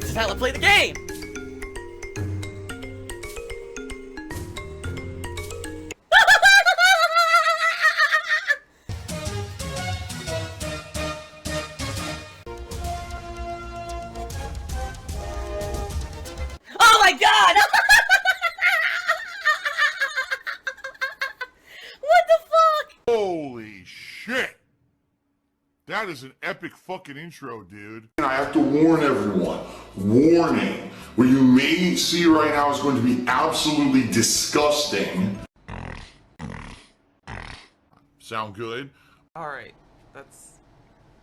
This is how I play the game! Oh my god! What the fuck? Holy shit! That is an epic fucking intro, dude. And I have to warn everyone, warning, what you may see right now is going to be absolutely disgusting. Sound good? Alright,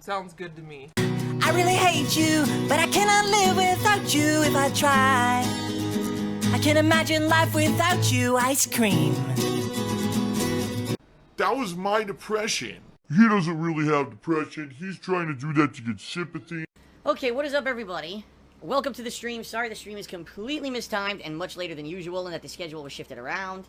sounds good to me. I really hate you, but I cannot live without you if I try. I can't imagine life without you, ice cream. That was my depression. He doesn't really have depression. He's trying to do that to get sympathy. Okay, what is up, everybody? Welcome to the stream. Sorry the stream is completely mistimed and much later than usual and that the schedule was shifted around.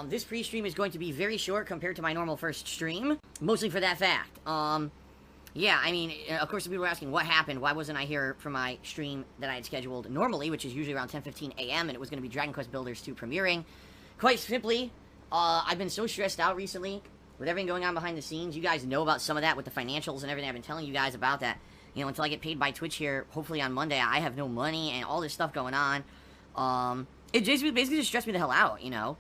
This pre-stream is going to be very short compared to my normal first stream. Mostly for that fact. Yeah, I mean, of course, people were asking what happened. Why wasn't I here for my stream that I had scheduled normally, which is usually around 10:15 a.m., and it was going to be Dragon Quest Builders 2 premiering. Quite simply, I've been so stressed out recently with everything going on behind the scenes. You guys know about some of that with the financials and everything. I've been telling you guys about that. You know, until I get paid by Twitch here, hopefully on Monday, I have no money and all this stuff going on. It basically just stressed me the hell out, you know?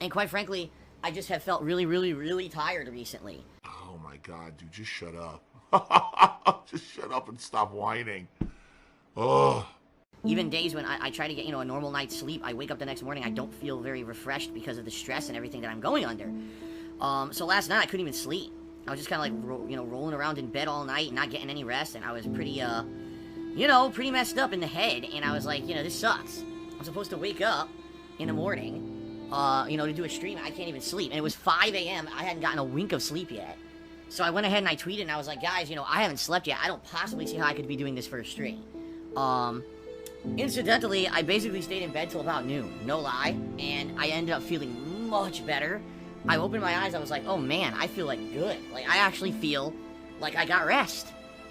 And quite frankly, I just have felt really tired recently. Oh my god, dude, just shut up. Just shut up and stop whining. Ugh. Even days when I try to get, you know, a normal night's sleep, I wake up the next morning, I don't feel very refreshed because of the stress and everything that I'm going under. So last night I couldn't even sleep. I was just kind of like, rolling around in bed all night, not getting any rest, and I was pretty, pretty messed up in the head, and I was like, this sucks. I'm supposed to wake up in the morning, to do a stream. I can't even sleep, and it was 5 a.m. I hadn't gotten a wink of sleep yet. So I went ahead and I tweeted, and I was like, guys, I haven't slept yet. I don't possibly see how I could be doing this for a stream. Incidentally, I basically stayed in bed till about noon, no lie, and I ended up feeling much better. I opened my eyes, I was like, oh man, I feel like good. Like, I actually feel like I got rest.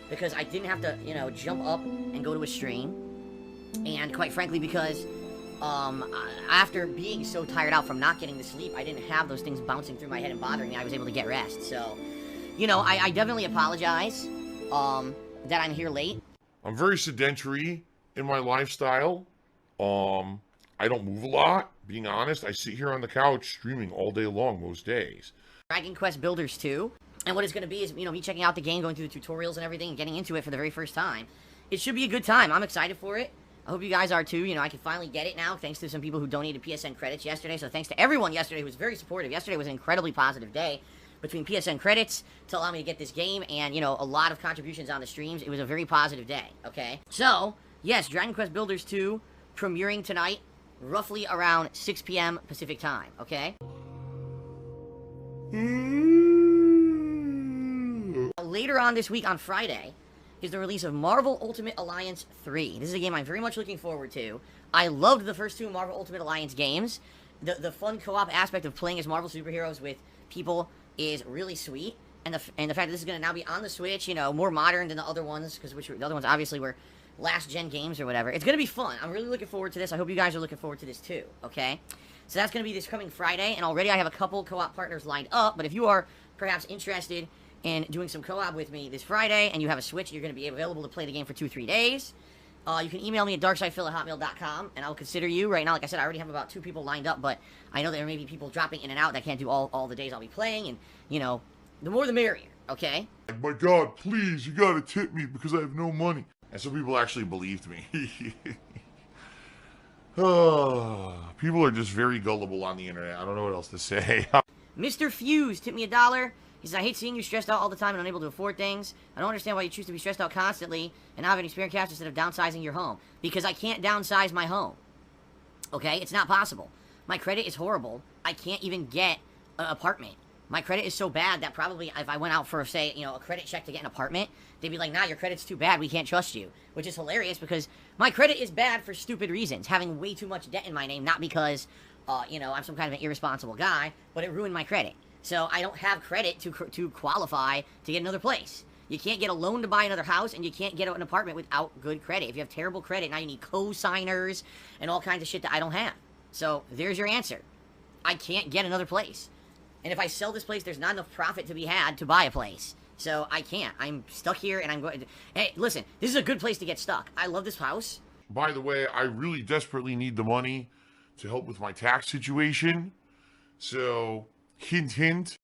Because I didn't have to, jump up and go to a stream. And quite frankly, because, after being so tired out from not getting the sleep, I didn't have those things bouncing through my head and bothering me. I was able to get rest. So, I definitely apologize, that I'm here late. I'm very sedentary in my lifestyle. I don't move a lot, being honest. I sit here on the couch streaming all day long most days. Dragon Quest Builders 2. And what it's going to be is, me checking out the game, going through the tutorials and everything, and getting into it for the very first time. It should be a good time. I'm excited for it. I hope you guys are too. I can finally get it now, thanks to some people who donated PSN credits yesterday. So thanks to everyone yesterday who was very supportive. Yesterday was an incredibly positive day between PSN credits to allow me to get this game and, a lot of contributions on the streams. It was a very positive day, okay? So, yes, Dragon Quest Builders 2 premiering tonight, roughly around 6 p.m. Pacific time, okay? Later on this week, on Friday, is the release of Marvel Ultimate Alliance 3. This is a game I'm very much looking forward to. I loved the first two Marvel Ultimate Alliance games. The fun co-op aspect of playing as Marvel superheroes with people is really sweet. And the fact that this is going to now be on the Switch, more modern than the other ones, because the other ones obviously were last-gen games or whatever. It's going to be fun. I'm really looking forward to this. I hope you guys are looking forward to this too, okay? So that's going to be this coming Friday, and already I have a couple co-op partners lined up, but if you are perhaps interested in doing some co-op with me this Friday, and you have a Switch, you're going to be available to play the game for 2-3 days, you can email me at darksidefil@hotmail.com, and I'll consider you. Right now, like I said, I already have about 2 people lined up, but I know there may be people dropping in and out that can't do all the days I'll be playing, and, the more the merrier, okay? My god, please, you gotta tip me because I have no money. And some people actually believed me. People are just very gullible on the internet. I don't know what else to say. Mr. Fuse tipped me $1. He says, I hate seeing you stressed out all the time and unable to afford things. I don't understand why you choose to be stressed out constantly and not have any spare cash instead of downsizing your home. Because I can't downsize my home. Okay? It's not possible. My credit is horrible. I can't even get an apartment. My credit is so bad that probably if I went out for, say, a credit check to get an apartment, they'd be like, nah, your credit's too bad, we can't trust you. Which is hilarious because my credit is bad for stupid reasons. Having way too much debt in my name, not because, I'm some kind of an irresponsible guy, but it ruined my credit. So I don't have credit to qualify to get another place. You can't get a loan to buy another house, and you can't get an apartment without good credit. If you have terrible credit, now you need co-signers and all kinds of shit that I don't have. So, there's your answer. I can't get another place. And if I sell this place, there's not enough profit to be had to buy a place. So, I can't. I'm stuck here, and I'm going to... Hey, listen, this is a good place to get stuck. I love this house. By the way, I really desperately need the money to help with my tax situation. So, hint, hint,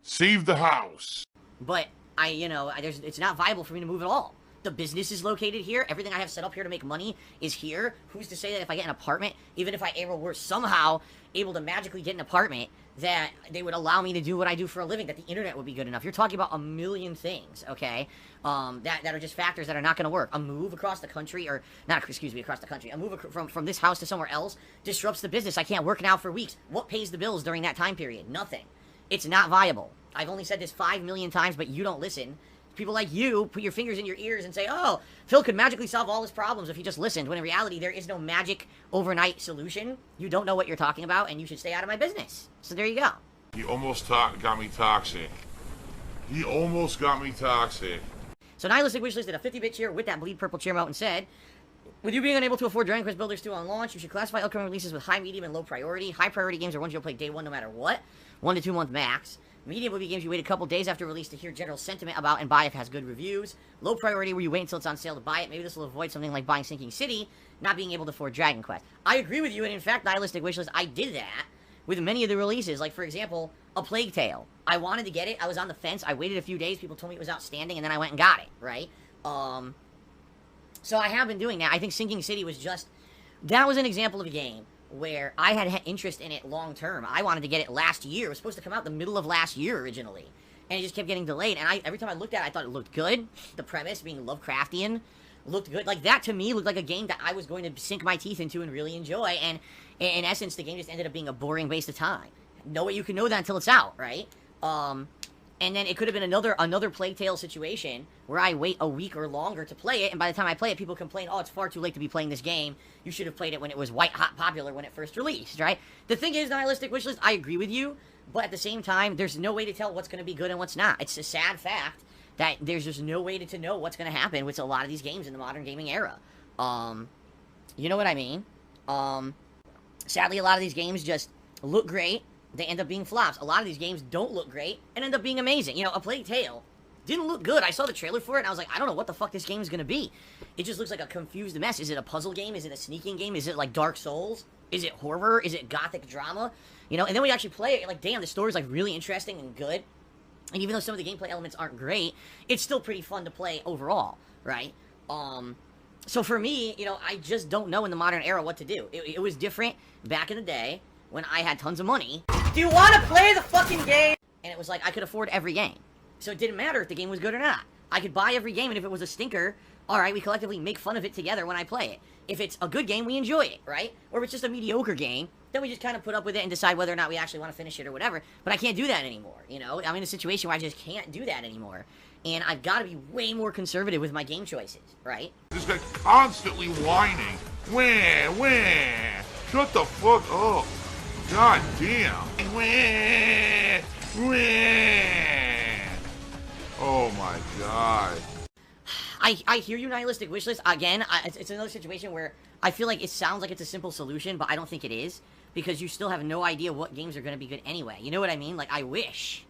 save the house. But it's not viable for me to move at all. The business is located here. Everything I have set up here to make money is here. Who's to say that if I get an apartment, even if I were somehow able to magically get an apartment, that they would allow me to do what I do for a living, that the internet would be good enough? You're talking about a million things, okay, that are just factors that are not going to work. A move across the country, or not, excuse me, across the country, a move from this house to somewhere else disrupts the business. I can't work now for weeks. What pays the bills during that time period? Nothing. It's not viable. I've only said this 5 million times, but you don't listen. People like you put your fingers in your ears and say, oh, Phil could magically solve all his problems if he just listened, when in reality, there is no magic overnight solution. You don't know what you're talking about, and you should stay out of my business. So there you go. He almost got me toxic. He almost got me toxic. So Nihilistic Wishlist did a 50-bit cheer with that bleed purple cheer emote and said, with you being unable to afford Dragon Quest Builders 2 on launch, you should classify upcoming releases with high, medium, and low priority. High priority games are ones you'll play day one no matter what. 1 to 2 month max. Medium will be games you wait a couple days after release to hear general sentiment about and buy if it has good reviews. Low priority where you wait until it's on sale to buy it. Maybe this will avoid something like buying Sinking City, not being able to afford Dragon Quest. I agree with you, and in fact, Nihilistic Wishlist, I did that with many of the releases. Like, for example, A Plague Tale. I wanted to get it. I was on the fence. I waited a few days. People told me it was outstanding, and then I went and got it, right? So I have been doing that. I think Sinking City was just... That was an example of a game where I had interest in it long term. I wanted to get it last year. It was supposed to come out the middle of last year originally. And it just kept getting delayed. And every time I looked at it, I thought it looked good. The premise, being Lovecraftian, looked good. Like, that to me looked like a game that I was going to sink my teeth into and really enjoy. And in essence, the game just ended up being a boring waste of time. Know what you can know that until it's out, right? And then it could have been another Plague Tale situation where I wait a week or longer to play it, and by the time I play it, people complain, oh, it's far too late to be playing this game. You should have played it when it was white-hot popular when it first released, right? The thing is, Nihilistic Wishlist, I agree with you, but at the same time, there's no way to tell what's going to be good and what's not. It's a sad fact that there's just no way to know what's going to happen with a lot of these games in the modern gaming era. You know what I mean? Sadly, a lot of these games just look great. They end up being flops. A lot of these games don't look great and end up being amazing. You know, A Plague Tale didn't look good. I saw the trailer for it and I was like, I don't know what the fuck this game is going to be. It just looks like a confused mess. Is it a puzzle game? Is it a sneaking game? Is it like Dark Souls? Is it horror? Is it gothic drama? You know, and then we actually play it, like, damn, the story's like really interesting and good. And even though some of the gameplay elements aren't great, it's still pretty fun to play overall, right? So for me, you know, I just don't know in the modern era what to do. It was different back in the day when I had tons of money. Do you want to play the fucking game? And it was like, I could afford every game. So it didn't matter if the game was good or not. I could buy every game, and if it was a stinker, alright, we collectively make fun of it together when I play it. If it's a good game, we enjoy it, right? Or if it's just a mediocre game, then we just kind of put up with it and decide whether or not we actually want to finish it or whatever. But I can't do that anymore, you know? I'm in a situation where I just can't do that anymore. And I've got to be way more conservative with my game choices, right? This guy constantly whining. Wah. Shut the fuck up. God damn. Oh my god. I hear you, Nihilistic Wishlist. Again, it's another situation where I feel like it sounds like it's a simple solution, but I don't think it is. Because you still have no idea what games are going to be good anyway. You know what I mean? Like, I wish.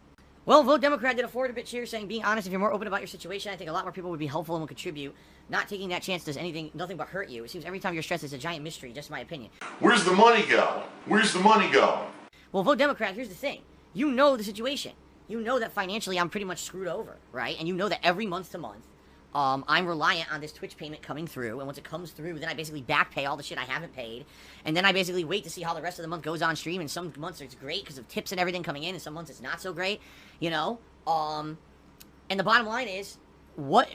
Well, Vote Democrat did a 4-bit cheer saying, being honest, if you're more open about your situation, I think a lot more people would be helpful and would contribute. Not taking that chance does nothing but hurt you. It seems every time you're stressed, it's a giant mystery, just my opinion. Where's the money going? Where's the money going? Well, Vote Democrat, here's the thing. You know the situation. You know that financially I'm pretty much screwed over, right? And you know that every month to month, I'm reliant on this Twitch payment coming through, and once it comes through, then I basically back pay all the shit I haven't paid, and then I basically wait to see how the rest of the month goes on stream, and some months it's great because of tips and everything coming in, and some months it's not so great, you know? And the bottom line is, why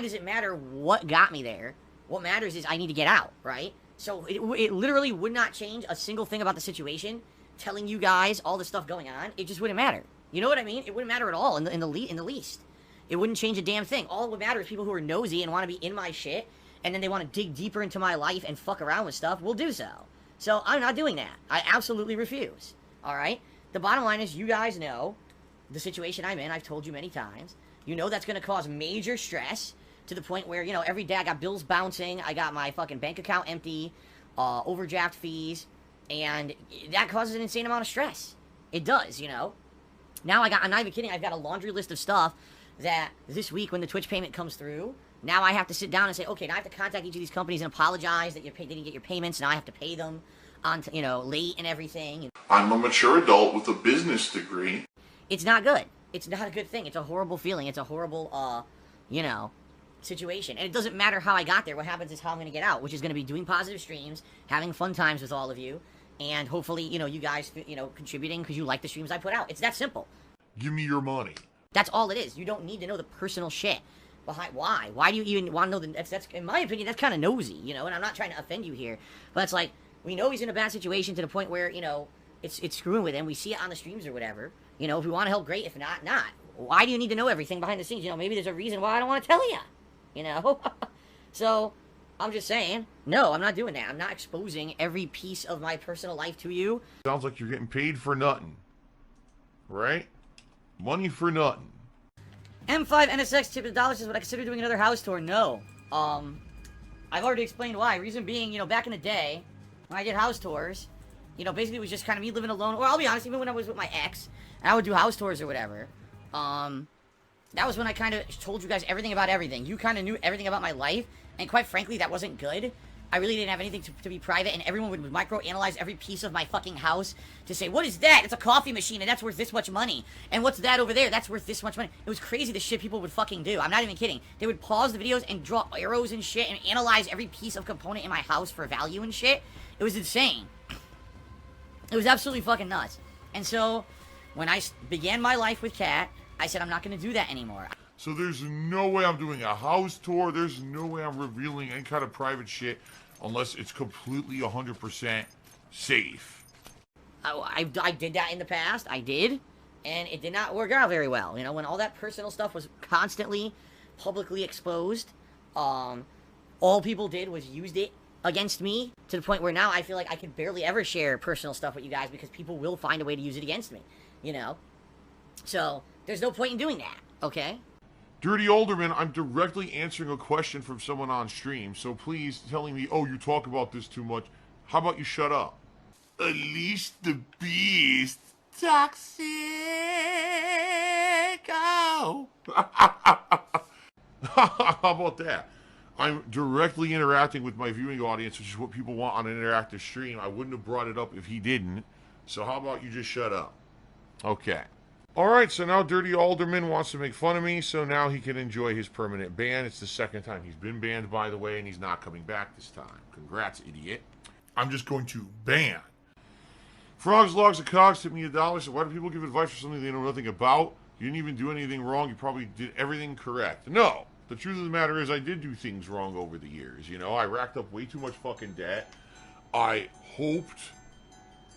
does it matter what got me there? What matters is I need to get out, right? So it literally would not change a single thing about the situation, telling you guys all the stuff going on. It just wouldn't matter. You know what I mean? It wouldn't matter at all in the least. It wouldn't change a damn thing. All it would matter is people who are nosy and want to be in my shit, and then they want to dig deeper into my life and fuck around with stuff, will do so. So I'm not doing that. I absolutely refuse. Alright? The bottom line is, you guys know the situation I'm in. I've told you many times. You know that's going to cause major stress to the point where, you know, every day I got bills bouncing, I got my fucking bank account empty, overdraft fees, and that causes an insane amount of stress. It does, you know. Now I'm not even kidding, I've got a laundry list of stuff that this week when the Twitch payment comes through, now I have to sit down and say, okay, now I have to contact each of these companies and apologize that you didn't get your payments. Now I have to pay them on, you know, late and everything. I'm a mature adult with a business degree. It's not good. It's not a good thing. It's a horrible feeling. It's a horrible, you know, situation. And it doesn't matter how I got there. What happens is how I'm going to get out, which is going to be doing positive streams, having fun times with all of you, and hopefully, you know, you guys, you know, contributing because you like the streams I put out. It's that simple. Give me your money. That's all it is. You don't need to know the personal shit behind why. Why do you even want to know that's in my opinion, that's kind of nosy, you know, and I'm not trying to offend you here, but it's like, we know he's in a bad situation to the point where, you know, it's screwing with him. We see it on the streams or whatever. You know, if we want to help, great. If not, not. Why do you need to know everything behind the scenes? You know, maybe there's a reason why I don't want to tell you. You know? So, I'm just saying, no, I'm not doing that. I'm not exposing every piece of my personal life to you. Sounds like you're getting paid for nothing. Right? Money for nothing. M5 NSX tip of $1 says, would I consider doing another house tour? No. I've already explained why. Reason being, you know, back in the day, when I did house tours, you know, basically it was just kind of me living alone. Or I'll be honest, even when I was with my ex, and I would do house tours or whatever, that was when I kind of told you guys everything about everything. You kind of knew everything about my life, and quite frankly, that wasn't good. I really didn't have anything to be private, and everyone would micro-analyze every piece of my fucking house to say, what is that? It's a coffee machine, and that's worth this much money. And what's that over there? That's worth this much money. It was crazy the shit people would fucking do. I'm not even kidding. They would pause the videos and draw arrows and shit and analyze every piece of component in my house for value and shit. It was insane. It was absolutely fucking nuts. And so, when I began my life with Kat, I said I'm not going to do that anymore. So there's no way I'm doing a house tour. There's no way I'm revealing any kind of private shit unless it's completely 100% safe. I did that in the past. I did. And it did not work out very well. You know, when all that personal stuff was constantly publicly exposed, all people did was used it against me to the point where now I feel like I can barely ever share personal stuff with you guys because people will find a way to use it against me, you know? So, there's no point in doing that, okay? Dirty Alderman, I'm directly answering a question from someone on stream, so please telling me, oh, you talk about this too much. How about you shut up? Unleash the beast. Toxic. Oh. How about that? I'm directly interacting with my viewing audience, which is what people want on an interactive stream. I wouldn't have brought it up if he didn't. So how about you just shut up? Okay. Alright, so now Dirty Alderman wants to make fun of me, so now he can enjoy his permanent ban. It's the second time he's been banned, by the way, and he's not coming back this time. Congrats, idiot. I'm just going to ban. Frogs, Logs, and Cogs tip me $1. So why do people give advice for something they know nothing about? You didn't even do anything wrong. You probably did everything correct. No. The truth of the matter is I did do things wrong over the years, you know? I racked up way too much fucking debt. I hoped...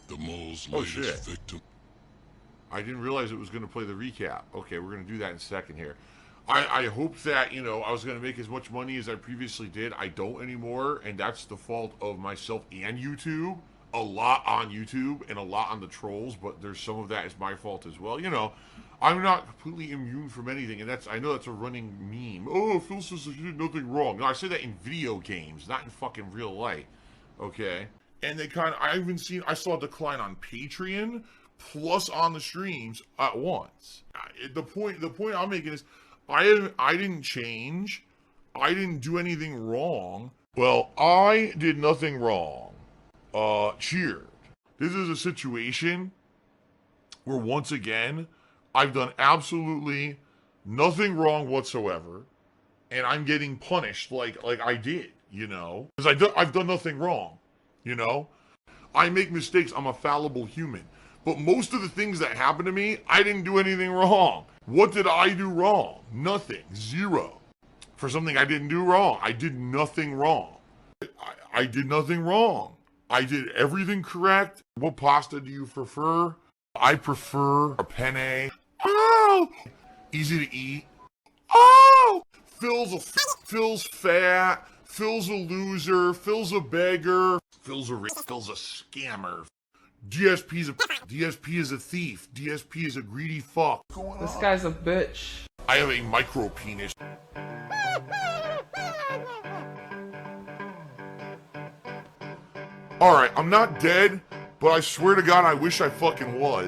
The mole's latest victim. I didn't realize it was going to play the recap. Okay, we're going to do that in a second here. I hoped that, you know, I was going to make as much money as I previously did. I don't anymore, and that's the fault of myself and YouTube. A lot on YouTube and a lot on the trolls, but there's some of that is my fault as well. You know, I'm not completely immune from anything, and I know that's a running meme. Oh, Phil says you did nothing wrong. No, I say that in video games, not in fucking real life. Okay? And they I saw a decline on Patreon, plus on the streams at once. The point I'm making is, I didn't change. I didn't do anything wrong. Well, I did nothing wrong. Cheered. This is a situation where, once again, I've done absolutely nothing wrong whatsoever, and I'm getting punished like I did, you know? Because I've done nothing wrong, you know? I make mistakes. I'm a fallible human. But most of the things that happen to me, I didn't do anything wrong. What did I do wrong? Nothing. Zero. For something I didn't do wrong. I did nothing wrong. I did nothing wrong. I did everything correct. What pasta do you prefer? I prefer a penne. Oh! Easy to eat. Oh! Phil's fat. Phil's a loser. Phil's a beggar. Phil's a scammer. DSP is a thief. DSP is a greedy fuck. This guy's a bitch. I have a micro penis. Alright, I'm not dead, but I swear to God I wish I fucking was.